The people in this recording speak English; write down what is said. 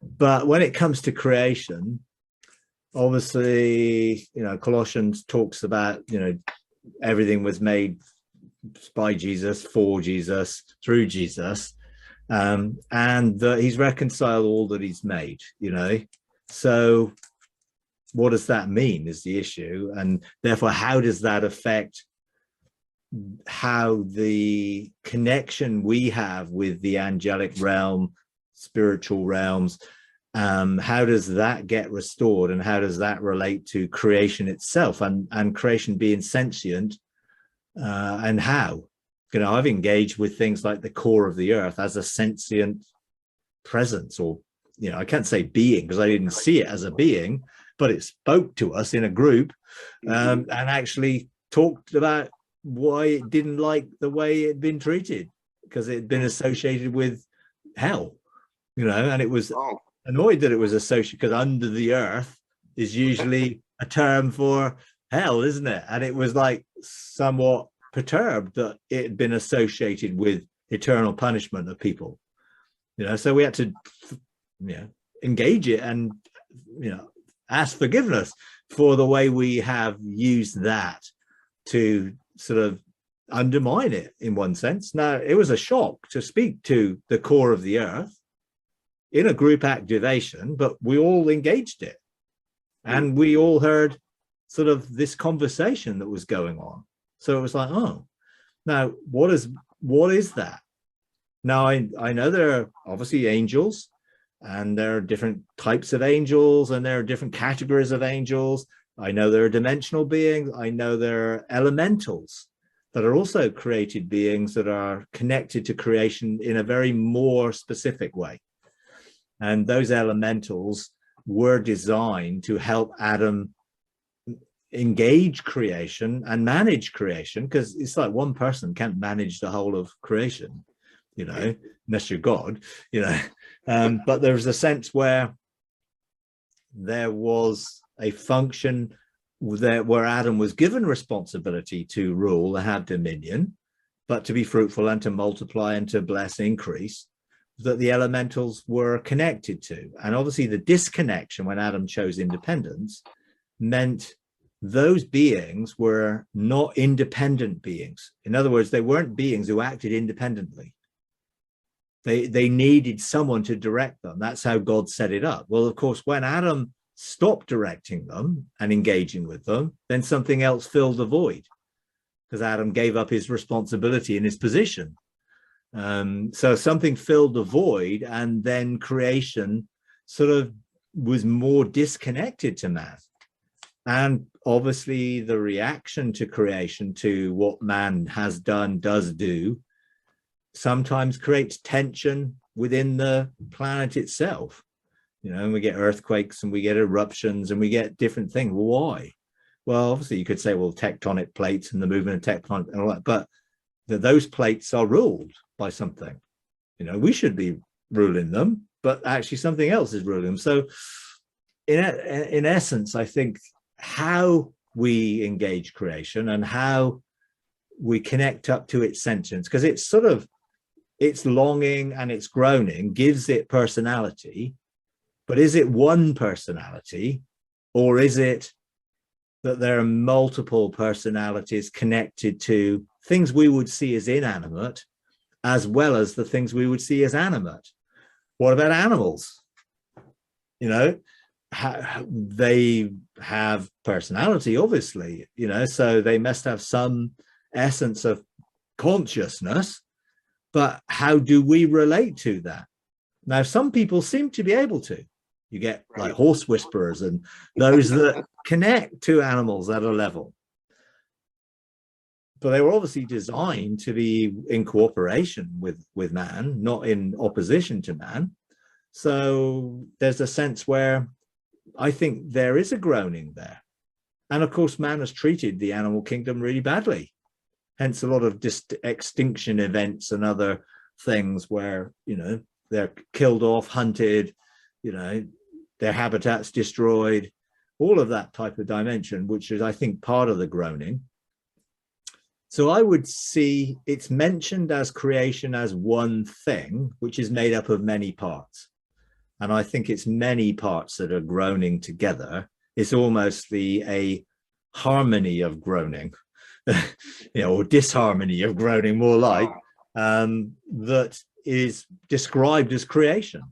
But when it comes to creation, obviously, Colossians talks about, everything was made by Jesus, for Jesus, through Jesus, and he's reconciled all that he's made, So what does that mean is the issue, and therefore how does that affect how the connection we have with the angelic realm, spiritual realms, how does that get restored, and how does that relate to creation itself, and creation being sentient, and how? I've engaged with things like the core of the earth as a sentient presence, or I can't say being because I didn't see it as a being, but it spoke to us in a group, and actually talked about why it didn't like the way it had been treated, because it had been associated with hell, and it was annoyed that it was associated, because under the earth is usually a term for hell, isn't it? And it was like somewhat perturbed that it had been associated with eternal punishment of people, so we had to engage it and ask forgiveness for the way we have used that to sort of undermine it in one sense. Now, it was a shock to speak to the core of the earth in a group activation, but we all engaged it, and we all heard sort of this conversation that was going on. So it was like, oh, now what is that? Now I know there are obviously angels, and there are different types of angels, and there are different categories of angels. I know there are dimensional beings. I know there are elementals that are also created beings that are connected to creation in a very more specific way. And those elementals were designed to help Adam engage creation and manage creation, because it's like one person can't manage the whole of creation, unless you're God, but there's a sense where there was a function there where Adam was given responsibility to rule and have dominion, but to be fruitful and to multiply and to bless, increase, that the elementals were connected to. And obviously the disconnection when Adam chose independence meant those beings were not independent beings. In other words, they weren't beings who acted independently. They needed someone to direct them. That's how God set it up. Well, of course, when Adam stopped directing them and engaging with them, then something else filled the void, because Adam gave up his responsibility and his position. So something filled the void, and then creation sort of was more disconnected to man. And obviously the reaction to creation, to what man has done, does do, sometimes creates tension within the planet itself. And we get earthquakes and we get eruptions and we get different things. Well, why? Well, obviously you could say, well, tectonic plates and the movement of tectonic and all that, but those plates are ruled by something. We should be ruling them, but actually something else is ruling them. So in essence, I think how we engage creation and how we connect up to its sentience, because it's sort of its longing and its groaning gives it personality, but is it one personality, or is it that there are multiple personalities connected to things we would see as inanimate as well as the things we would see as animate? What about animals? They have personality, obviously, so they must have some essence of consciousness, but how do we relate to that? Now, some people seem to be able to. You get like horse whisperers and those that connect to animals at a level. But they were obviously designed to be in cooperation with man, not in opposition to man. So there's a sense where I think there is a groaning there. And of course, man has treated the animal kingdom really badly. Hence a lot of extinction events and other things where, they're killed off, hunted, their habitats destroyed, all of that type of dimension, which is, I think, part of the groaning. So I would see it's mentioned as creation as one thing, which is made up of many parts. And I think it's many parts that are groaning together. It's almost a harmony of groaning, or disharmony of groaning, more like, that is described as creation.